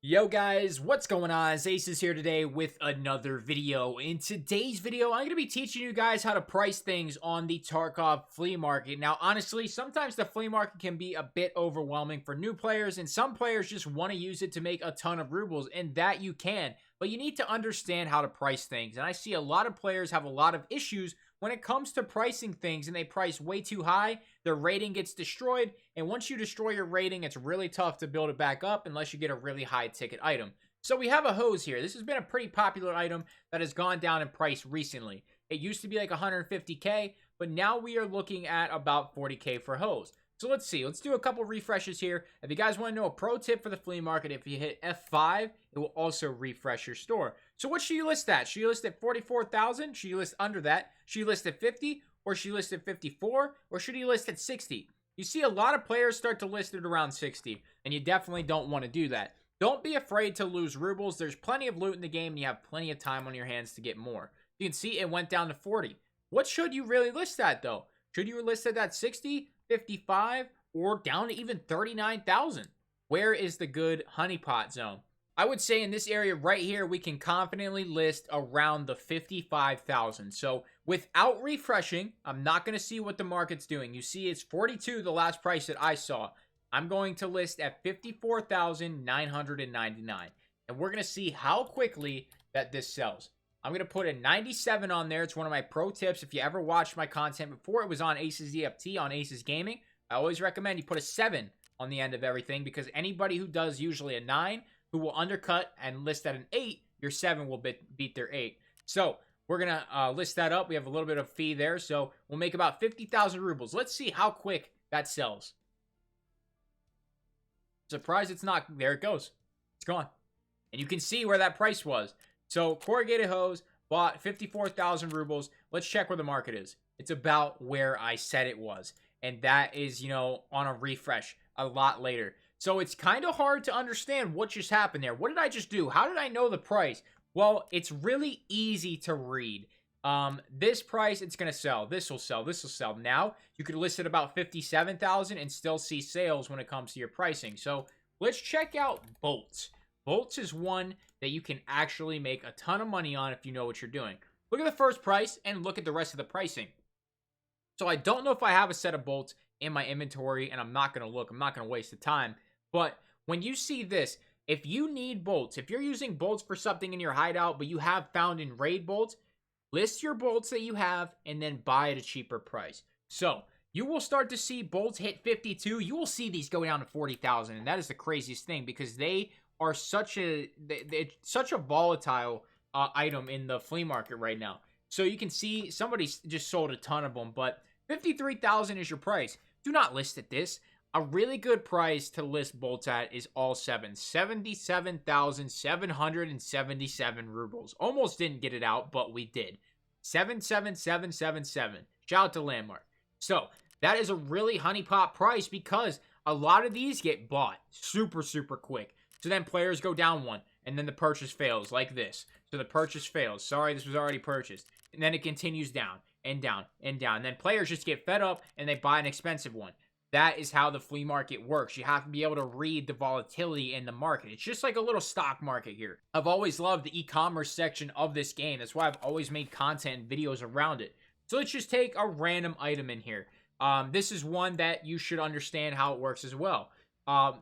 Yo guys, what's going on? It's Aces here today with another video. In today's video, I'm going to be teaching you guys how to price things on the Tarkov flea market. Now, honestly, sometimes the flea market can be a bit overwhelming for new players, and some players just want to use it to make a ton of rubles, and that you can. But you need to understand how to price things, and I see a lot of players have a lot of issues when it comes to pricing things, and they price way too high. Their rating gets destroyed, and once you destroy your rating, it's really tough to build it back up unless you get a really high ticket item. So we have a hose here. This has been a pretty popular item that has gone down in price recently. It used to be like 150k, but now we are looking at about 40k for hose. So let's see. Let's do a couple refreshes here. If you guys want to know a pro tip for the flea market, if you hit F5, it will also refresh your store. So what should you list at? Should you list at 44,000? Should you list under that? Should you list at 50? Or should you list at 54? Or should you list at 60? You see a lot of players start to list it around 60, and you definitely don't want to do that. Don't be afraid to lose rubles. There's plenty of loot in the game, and you have plenty of time on your hands to get more. You can see it went down to 40. What should you really list at, though? Should you list it at 60, 55, or down to even 39,000? Where is the good honeypot zone? I would say in this area right here, we can confidently list around the 55,000. So without refreshing, I'm not going to see what the market's doing. You see it's 42, the last price that I saw. I'm going to list at 54,999. And we're going to see how quickly that this sells. I'm going to put a 97 on there. It's one of my pro tips. If you ever watched my content before, it was on Acez-EFT on Acez-Gaming. I always recommend you put a 7 on the end of everything, because anybody who does usually a 9 who will undercut and list at an 8, your 7 will beat their 8. So we're going to list that up. We have a little bit of fee there, so we'll make about 50,000 rubles. Let's see how quick that sells. Surprised it's not. There it goes. It's gone. And you can see where that price was. So Corrugated hose bought 54,000 rubles. Let's check where the market is. It's about where I said it was. And that is, on a refresh a lot later. So it's kind of hard to understand what just happened there. What did I just do? How did I know the price? Well, it's really easy to read. This price, it's going to sell. This will sell. This will sell. Now, you could list it about 57,000 and still see sales when it comes to your pricing. So let's check out bolts. Bolts is one that you can actually make a ton of money on if you know what you're doing. Look at the first price and look at the rest of the pricing. So I don't know if I have a set of bolts in my inventory, and I'm not going to look. I'm not going to waste the time. But when you see this, if you need bolts, if you're using bolts for something in your hideout, but you have found in raid bolts, list your bolts that you have and then buy at a cheaper price. So you will start to see bolts hit 52. You will see these go down to 40,000, and that is the craziest thing, because they are such a volatile item in the flea market right now. So you can see somebody just sold a ton of them, but 53,000 is your price. Do not list at this. A really good price to list bolts at is all 7. 77,777 rubles. Almost didn't get it out, but we did. 77777. Shout out to Landmark. So that is a really honeypot price, because a lot of these get bought super quick. So then players go down one, and then the purchase fails like this. So the purchase fails. Sorry, this was already purchased. And then it continues down and down and down. And then players just get fed up and they buy an expensive one. That is how the flea market works. You have to be able to read the volatility in the market. It's just like a little stock market here. I've always loved the e-commerce section of this game. That's why I've always made content and videos around it. So let's just take a random item in here. This is one that you should understand how it works as well.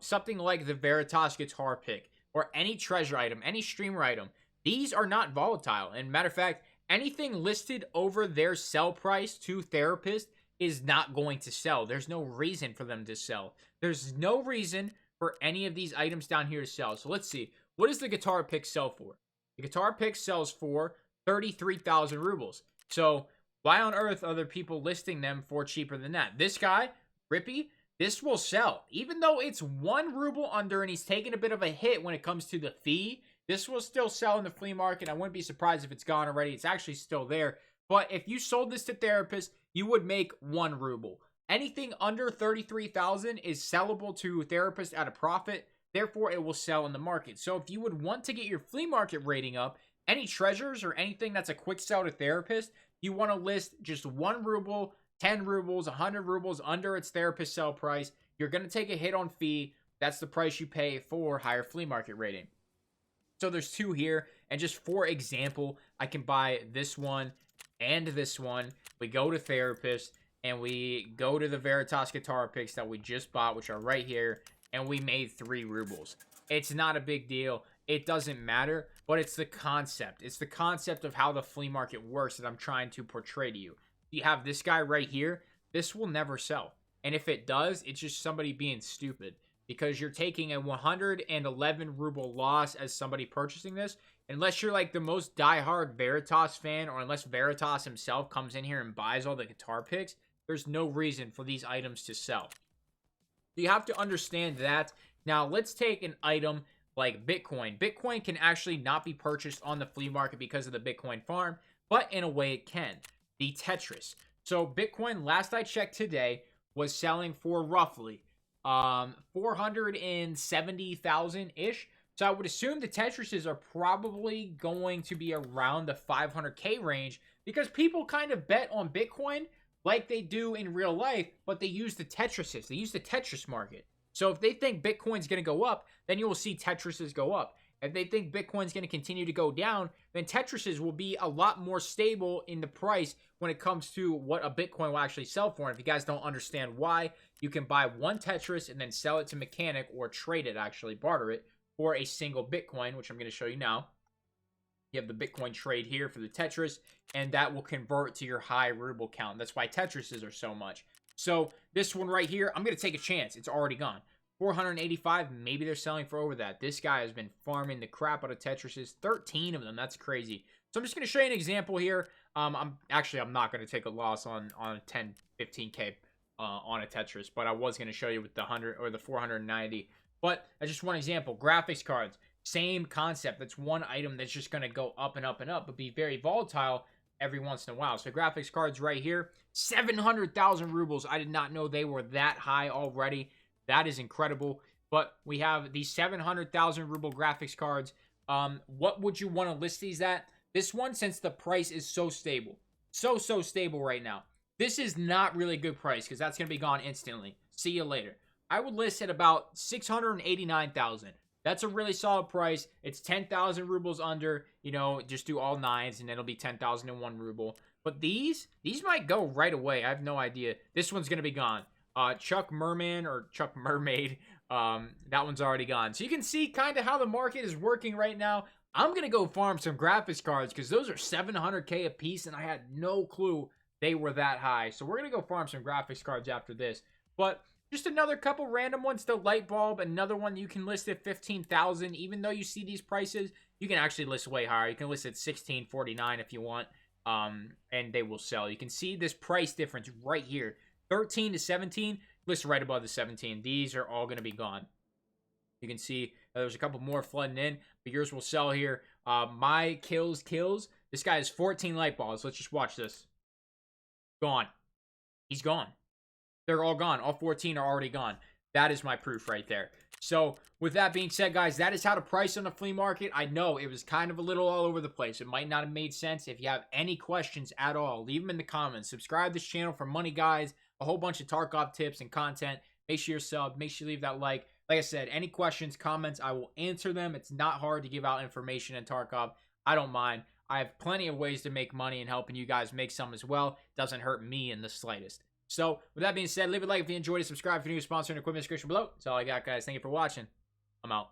Something like the Veritas guitar pick, or any treasure item, any streamer item. These are not volatile. And matter of fact, anything listed over their sell price to Therapist is not going to sell. There's no reason for them to sell. There's no reason for any of these items down here to sell. So let's see. What does the guitar pick sell for? The guitar pick sells for 33,000 rubles. So why on earth are there people listing them for cheaper than that? This guy, Rippy, this will sell. Even though it's 1 ruble under and he's taking a bit of a hit when it comes to the fee, this will still sell in the flea market. I wouldn't be surprised if it's gone already. It's actually still there. But if you sold this to Therapist, you would make 1 ruble. Anything under 33,000 is sellable to Therapist at a profit. Therefore, it will sell in the market. So if you would want to get your flea market rating up, any treasures or anything that's a quick sell to Therapist, you want to list just 1 ruble, 10 rubles, 100 rubles under its Therapist sell price. You're going to take a hit on fee, that's the price you pay for higher flea market rating. So there's 2 here, and just for example, I can buy this one and this one. We go to Therapist, and we go to the Veritas guitar picks that we just bought, which are right here, and we made 3 rubles. It's not a big deal. It doesn't matter, but it's the concept. It's the concept of how the flea market works that I'm trying to portray to you. You have this guy right here. This will never sell. And if it does, it's just somebody being stupid. Because you're taking a 111 ruble loss as somebody purchasing this. Unless you're like the most diehard Veritas fan, or unless Veritas himself comes in here and buys all the guitar picks, there's no reason for these items to sell. You have to understand that. Now, let's take an item like Bitcoin. Bitcoin can actually not be purchased on the flea market because of the Bitcoin farm, but in a way it can. The Tetriz. So Bitcoin, last I checked today, was selling for roughly 470,000-ish. So I would assume the Tetrizes are probably going to be around the 500K range, because people kind of bet on Bitcoin like they do in real life, but they use the Tetrizes. They use the Tetris market. So if they think Bitcoin's going to go up, then you will see Tetrizes go up. If they think Bitcoin's going to continue to go down, then Tetrizes will be a lot more stable in the price when it comes to what a Bitcoin will actually sell for. And if you guys don't understand why, you can buy one Tetriz and then sell it to Mechanic, or trade it, actually barter it, for a single Bitcoin, which I'm going to show you now. You have the Bitcoin trade here for the Tetriz, and that will convert to your high ruble count. That's why Tetrizes are so much. So this one right here, I'm going to take a chance. It's already gone. 485, maybe they're selling for over that. This guy has been farming the crap out of Tetrizes. 13 of them, that's crazy. So I'm just going to show you an example here. I'm not going to take a loss on 10, 15K on a Tetriz, but I was going to show you with the 100 or the 490. But that's just one example. Graphics cards, same concept. That's one item that's just going to go up and up and up, but be very volatile every once in a while. So graphics cards right here, 700,000 rubles. I did not know they were that high already. That is incredible. But we have these 700,000 ruble graphics cards. What would you want to list these at? This one, since the price is so stable, so stable right now, this is not really good price, because that's going to be gone instantly. See you later. I would list at about 689,000. That's a really solid price. It's 10,000 rubles under, you know, just do all 9s and it'll be 10,001 ruble. But these might go right away. I have no idea. This one's going to be gone. Chuck Merman or Chuck Mermaid, that one's already gone. So you can see kind of how the market is working right now. I'm going to go farm some graphics cards, because those are 700K a piece, and I had no clue they were that high. So we're going to go farm some graphics cards after this. But just another couple random ones. The light bulb, another one you can list at 15,000. Even though you see these prices, you can actually list way higher. You can list at 1649 if you want, and they will sell. You can see this price difference right here. 13 to 17, list right above the 17. These are all going to be gone. You can see there's a couple more flooding in, but yours will sell here. My kills. This guy has 14 light bulbs. Let's just watch this. Gone. He's gone. They're all gone. All 14 are already gone. That is my proof right there. So with that being said, guys, that is how to price on the flea market. I know it was kind of a little all over the place. It might not have made sense. If you have any questions at all, leave them in the comments. Subscribe to this channel for money guys, a whole bunch of Tarkov tips and content. Make sure you're subbed. Make sure you leave that like. Like I said, any questions, comments, I will answer them. It's not hard to give out information in Tarkov. I don't mind. I have plenty of ways to make money, and helping you guys make some as well doesn't hurt me in the slightest. So, with that being said, leave a like if you enjoyed it. Subscribe if you're new. Sponsor and equipment description below. That's all I got, guys. Thank you for watching. I'm out.